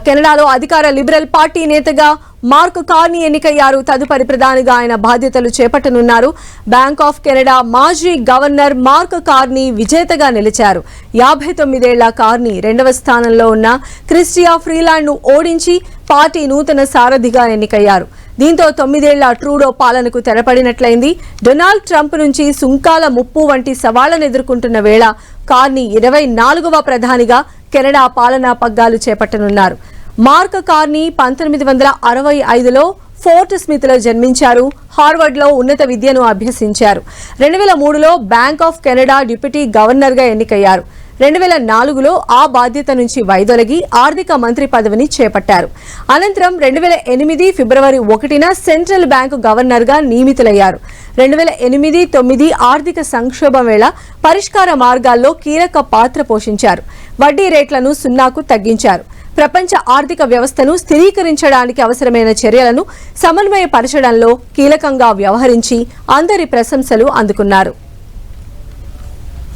కెనడాలో అధికార liberal party నేతగా మార్క్ కార్నీ ఎన్నికయ్యారు. తదుపరి ప్రధానిగా ఆయన బాధ్యతలు చేపట్టనున్నారు. బ్యాంక్ ఆఫ్ కెనడా మాజీ గవర్నర్ మార్క్ కార్నీ విజేతగా నిలిచారు. 59 ఏళ్ల కార్నీ రెండవ స్థానంలో ఉన్న క్రిస్టియా ఫ్రీలాండ్ ను ఓడించి పార్టీ నూతన సారథిగా ఎన్నికయ్యారు. దీంతో 9 ఏళ్ల ట్రూడో పాలనకు తెరపడినట్లయింది. డొనాల్డ్ ట్రంప్ నుంచి సుంకాల ముప్పు వంటి సవాళ్లను ఎదుర్కొంటున్న వేళ కార్నీ 24వ ప్రధానిగా కెనడా పాలనా పగ్గాలు చేపట్టనున్నారు. మార్క్ కార్నీ 1965లో ఫోర్ట్ స్మిత్ లో జన్మించారు. హార్వర్డ్ లో ఉన్నత విద్యను అభ్యసించారు. 2003లో bank of Canada deputy governor గా ఎన్నికయ్యారు. 2004లో ఆ బాధ్యత నుంచి వైదొలగి ఆర్థిక మంత్రి పదవిని చేపట్టారు. అనంతరం 2008 ఫిబ్రవరి 1న సెంట్రల్ బ్యాంకు గవర్నర్ గా నియమితులయ్యారు. 2008-9 ఆర్థిక సంక్షోభం వేళ పరిష్కార మార్గాల్లో కీలక పాత్ర పోషించారు. వడ్డీ రేట్లను 0కు తగ్గించారు. ప్రపంచ ఆర్థిక వ్యవస్థను స్థిరీకరించడానికి అవసరమైన చర్యలను సమన్వయపరచడంలో కీలకంగా వ్యవహరించి అందరి ప్రశంసలు అందుకున్నారు.